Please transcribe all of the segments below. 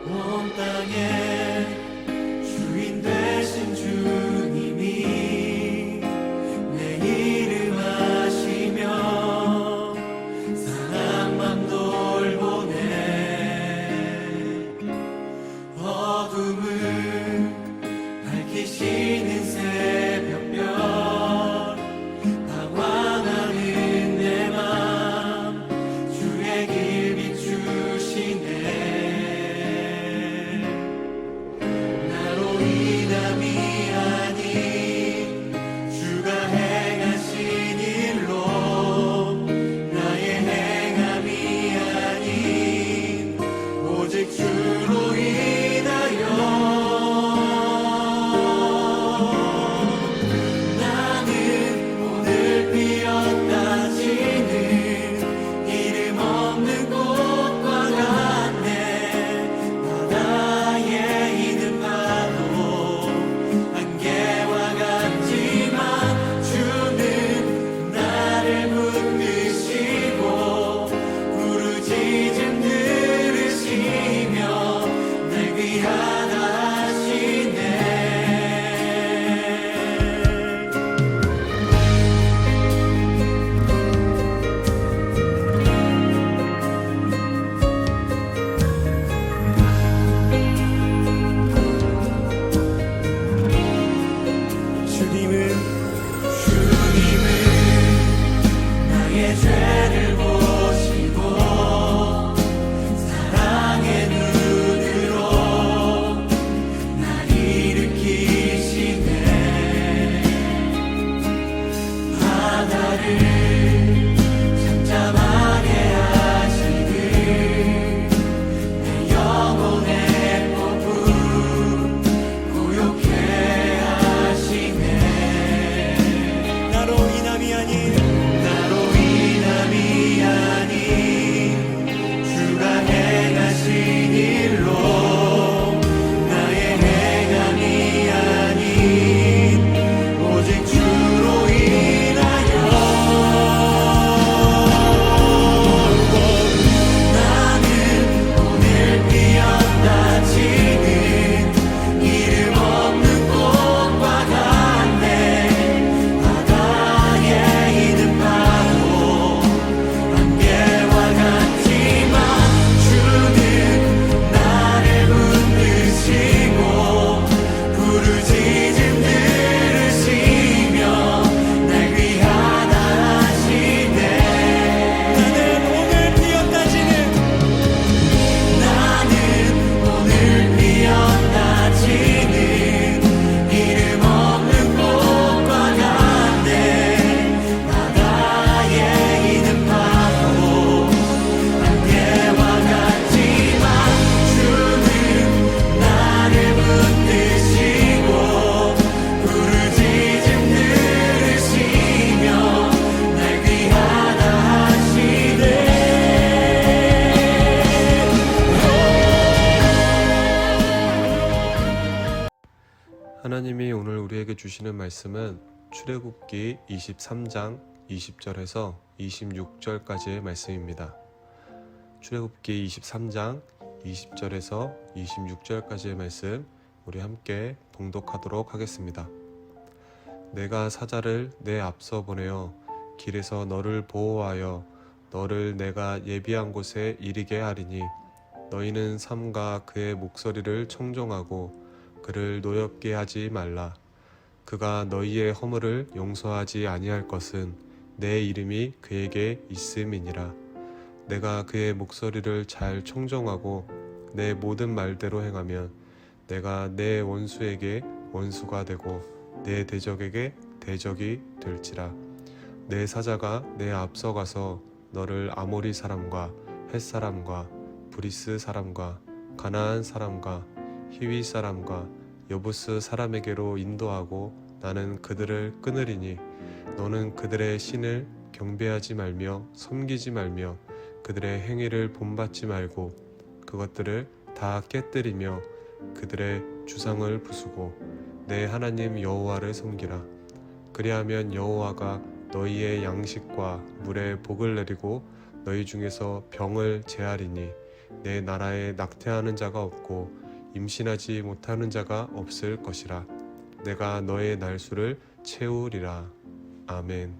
온 땅의 주인 되신 주님이 내 이름 아시며 사랑만 돌보네. 어둠을 밝히시는 새벽별, 방황하는 내 맘 주의 길 비추시네. 하나님이 오늘 우리에게 주시는 말씀은 출애굽기 23장 20절에서 26절까지의 말씀입니다. 출애굽기 23장 20절에서 26절까지의 말씀 우리 함께 봉독하도록 하겠습니다. 내가 사자를 내 앞서 보내어 길에서 너를 보호하여 너를 내가 예비한 곳에 이르게 하리니 너희는 삼가 그의 목소리를 청종하고 그를 노엽게 하지 말라. 그가 너희의 허물을 용서하지 아니할 것은 내 이름이 그에게 있음이니라. 내가 그의 목소리를 잘 청종하고 내 모든 말대로 행하면 내가 내 원수에게 원수가 되고 내 대적에게 대적이 될지라. 내 사자가 내 앞서 가서 너를 아모리 사람과 헷 사람과 브리스 사람과 가나안 사람과 히위 사람과 여부스 사람에게로 인도하고 나는 그들을 끊으리니 너는 그들의 신을 경배하지 말며 섬기지 말며 그들의 행위를 본받지 말고 그것들을 다 깨뜨리며 그들의 주상을 부수고 내 하나님 여호와를 섬기라. 그리하면 여호와가 너희의 양식과 물에 복을 내리고 너희 중에서 병을 제하리니 내 나라에 낙태하는 자가 없고 임신하지 못하는 자가 없을 것이라. 내가 너의 날수를 채우리라. 아멘.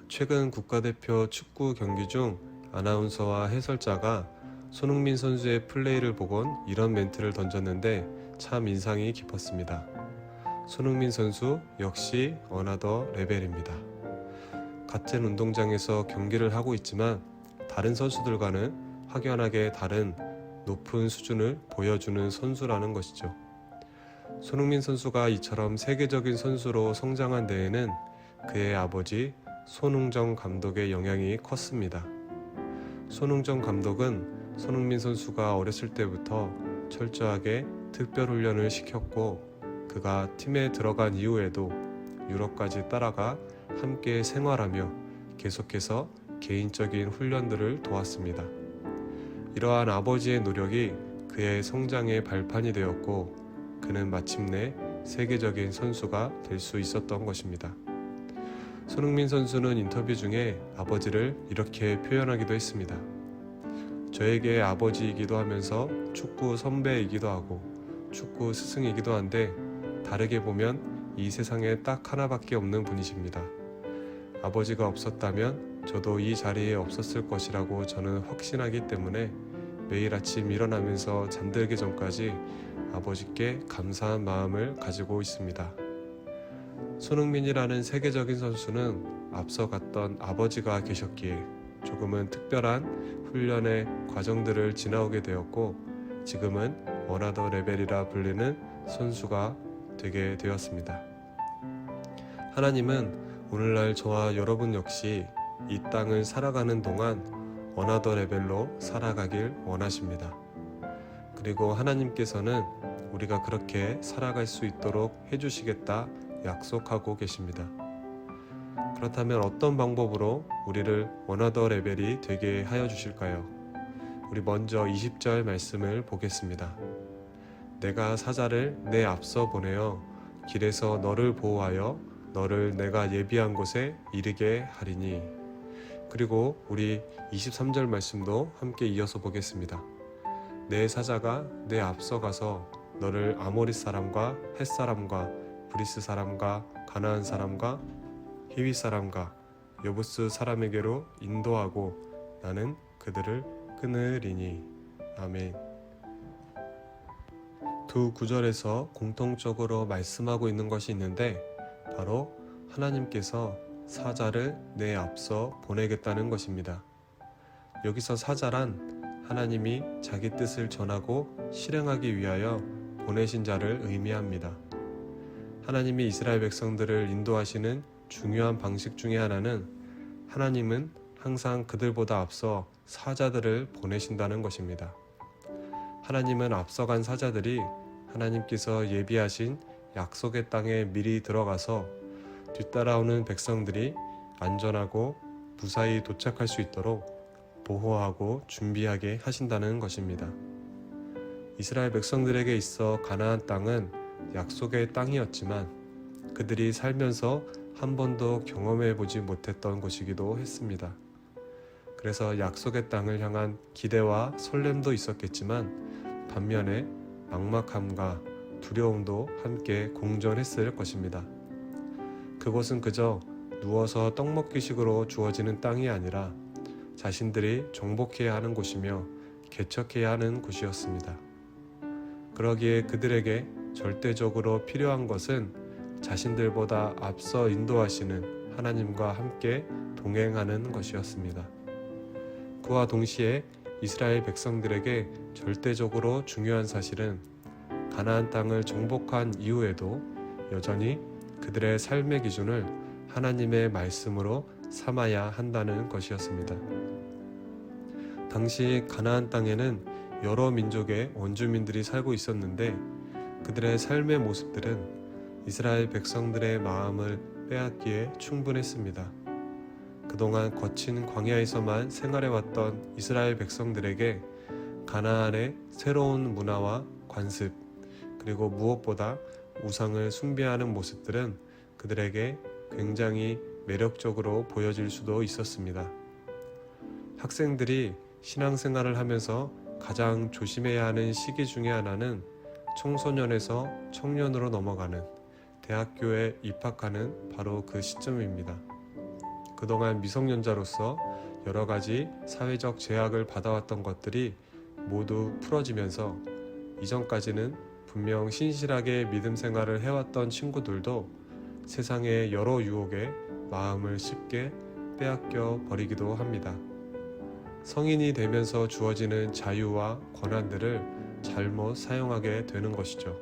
최근 국가대표 축구 경기 중 아나운서와 해설자가 손흥민 선수의 플레이를 보곤 이런 멘트를 던졌는데 참 인상이 깊었습니다. 손흥민 선수 역시 어나더 레벨입니다. 같은 운동장에서 경기를 하고 있지만 다른 선수들과는 확연하게 다른 높은 수준을 보여주는 선수라는 것이죠. 손흥민 선수가 이처럼 세계적인 선수로 성장한 데에는 그의 아버지 손흥정 감독의 영향이 컸습니다. 손흥정 감독은 손흥민 선수가 어렸을 때부터 철저하게 특별훈련을 시켰고 그가 팀에 들어간 이후에도 유럽까지 따라가 함께 생활하며 계속해서 개인적인 훈련들을 도왔습니다. 이러한 아버지의 노력이 그의 성장의 발판이 되었고 그는 마침내 세계적인 선수가 될 수 있었던 것입니다. 손흥민 선수는 인터뷰 중에 아버지를 이렇게 표현하기도 했습니다. 저에게 아버지이기도 하면서 축구 선배이기도 하고 축구 스승이기도 한데 다르게 보면 이 세상에 딱 하나밖에 없는 분이십니다. 아버지가 없었다면 저도 이 자리에 없었을 것이라고 저는 확신하기 때문에 매일 아침 일어나면서 잠들기 전까지 아버지께 감사한 마음을 가지고 있습니다. 손흥민이라는 세계적인 선수는 앞서 갔던 아버지가 계셨기에 조금은 특별한 훈련의 과정들을 지나오게 되었고 지금은 어나더 레벨이라 불리는 선수가 되게 되었습니다. 하나님은 오늘날 저와 여러분 역시 이 땅을 살아가는 동안 어나더 레벨로 살아가길 원하십니다. 그리고 하나님께서는 우리가 그렇게 살아갈 수 있도록 해주시겠다 약속하고 계십니다. 그렇다면 어떤 방법으로 우리를 어나더 레벨이 되게 하여 주실까요? 우리 먼저 20절 말씀을 보겠습니다. 내가 사자를 내 앞서 보내어 길에서 너를 보호하여 너를 내가 예비한 곳에 이르게 하리니. 그리고 우리 23절 말씀도 함께 이어서 보겠습니다. 내 사자가 내 앞서 가서 너를 아모리 사람과 헷 사람과 브리스 사람과 가나안 사람과 히위 사람과 여부스 사람에게로 인도하고 나는 그들을 끊으리니. 아멘. 두 구절에서 공통적으로 말씀하고 있는 것이 있는데 바로 하나님께서 사자를 내 앞서 보내겠다는 것입니다. 여기서 사자란 하나님이 자기 뜻을 전하고 실행하기 위하여 보내신 자를 의미합니다. 하나님이 이스라엘 백성들을 인도하시는 중요한 방식 중에 하나는 하나님은 항상 그들보다 앞서 사자들을 보내신다는 것입니다. 하나님은 앞서간 사자들이 하나님께서 예비하신 약속의 땅에 미리 들어가서 뒤따라오는 백성들이 안전하고 무사히 도착할 수 있도록 보호하고 준비하게 하신다는 것입니다. 이스라엘 백성들에게 있어 가나안 땅은 약속의 땅이었지만 그들이 살면서 한 번도 경험해 보지 못했던 곳이기도 했습니다. 그래서 약속의 땅을 향한 기대와 설렘도 있었겠지만 반면에 막막함과 두려움도 함께 공존했을 것입니다. 그곳은 그저 누워서 떡 먹기식으로 주어지는 땅이 아니라 자신들이 정복해야 하는 곳이며 개척해야 하는 곳이었습니다. 그러기에 그들에게 절대적으로 필요한 것은 자신들보다 앞서 인도하시는 하나님과 함께 동행하는 것이었습니다. 그와 동시에 이스라엘 백성들에게 절대적으로 중요한 사실은 가나안 땅을 정복한 이후에도 여전히 그들의 삶의 기준을 하나님의 말씀으로 삼아야 한다는 것이었습니다. 당시 가나안 땅에는 여러 민족의 원주민들이 살고 있었는데 그들의 삶의 모습들은 이스라엘 백성들의 마음을 빼앗기에 충분했습니다. 그동안 거친 광야에서만 생활해왔던 이스라엘 백성들에게 가나안의 새로운 문화와 관습, 그리고 무엇보다 우상을 숭배하는 모습들은 그들에게 굉장히 매력적으로 보여질 수도 있었습니다. 학생들이 신앙생활을 하면서 가장 조심해야 하는 시기 중에 하나는 청소년에서 청년으로 넘어가는 대학교에 입학하는 바로 그 시점입니다. 그동안 미성년자로서 여러 가지 사회적 제약을 받아왔던 것들이 모두 풀어지면서 이전까지는 분명 신실하게 믿음 생활을 해왔던 친구들도 세상의 여러 유혹에 마음을 쉽게 빼앗겨 버리기도 합니다. 성인이 되면서 주어지는 자유와 권한들을 잘못 사용하게 되는 것이죠.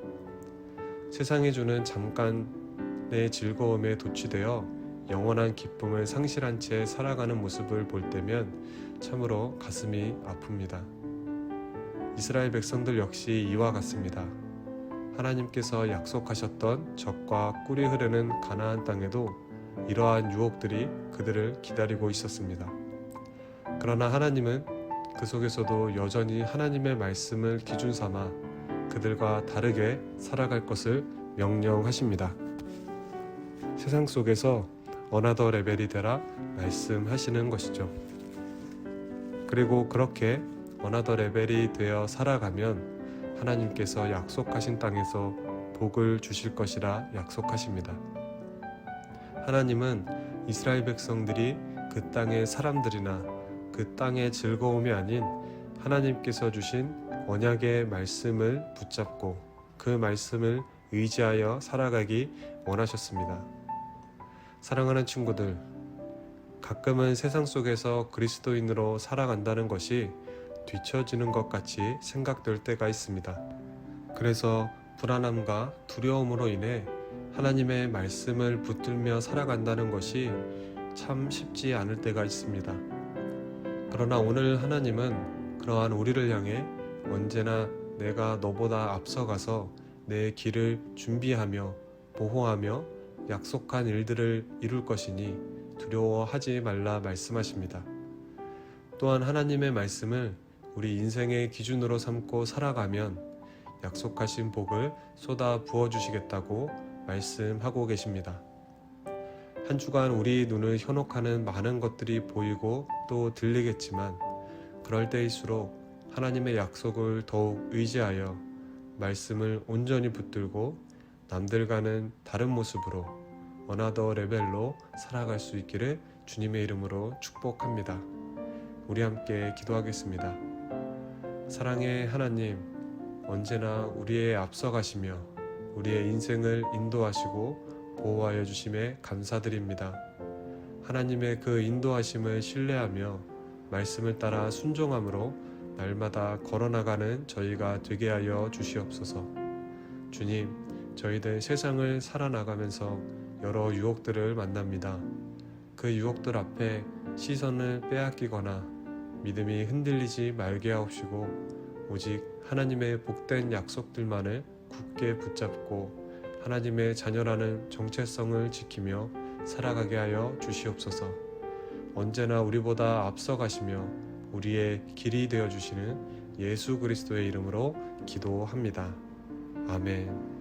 세상이 주는 잠깐의 즐거움에 도취되어 영원한 기쁨을 상실한 채 살아가는 모습을 볼 때면 참으로 가슴이 아픕니다. 이스라엘 백성들 역시 이와 같습니다. 하나님께서 약속하셨던 젖과 꿀이 흐르는 가나안 땅에도 이러한 유혹들이 그들을 기다리고 있었습니다. 그러나 하나님은 그 속에서도 여전히 하나님의 말씀을 기준 삼아 그들과 다르게 살아갈 것을 명령하십니다. 세상 속에서 어나더 레벨이 되라 말씀하시는 것이죠. 그리고 그렇게 어나더 레벨이 되어 살아가면 하나님께서 약속하신 땅에서 복을 주실 것이라 약속하십니다. 하나님은 이스라엘 백성들이 그 땅의 사람들이나 그 땅의 즐거움이 아닌 하나님께서 주신 언약의 말씀을 붙잡고 그 말씀을 의지하여 살아가기 원하셨습니다. 사랑하는 친구들, 가끔은 세상 속에서 그리스도인으로 살아간다는 것이 뒤처지는 것 같이 생각될 때가 있습니다. 그래서 불안함과 두려움으로 인해 하나님의 말씀을 붙들며 살아간다는 것이 참 쉽지 않을 때가 있습니다. 그러나 오늘 하나님은 그러한 우리를 향해 언제나 내가 너보다 앞서가서 내 길을 준비하며 보호하며 약속한 일들을 이룰 것이니 두려워하지 말라 말씀하십니다. 또한 하나님의 말씀을 우리 인생의 기준으로 삼고 살아가면 약속하신 복을 쏟아 부어주시겠다고 말씀하고 계십니다. 한 주간 우리 눈을 현혹하는 많은 것들이 보이고 또 들리겠지만 그럴 때일수록 하나님의 약속을 더욱 의지하여 말씀을 온전히 붙들고 남들과는 다른 모습으로 어나더 레벨로 살아갈 수 있기를 주님의 이름으로 축복합니다. 우리 함께 기도하겠습니다. 사랑의 하나님, 언제나 우리의 앞서가시며 우리의 인생을 인도하시고 보호하여 주심에 감사드립니다. 하나님의 그 인도하심을 신뢰하며 말씀을 따라 순종함으로 날마다 걸어나가는 저희가 되게 하여 주시옵소서. 주님, 저희들 세상을 살아나가면서 여러 유혹들을 만납니다. 그 유혹들 앞에 시선을 빼앗기거나 믿음이 흔들리지 말게 하옵시고 오직 하나님의 복된 약속들만을 굳게 붙잡고 하나님의 자녀라는 정체성을 지키며 살아가게 하여 주시옵소서. 언제나 우리보다 앞서가시며 우리의 길이 되어주시는 예수 그리스도의 이름으로 기도합니다. 아멘.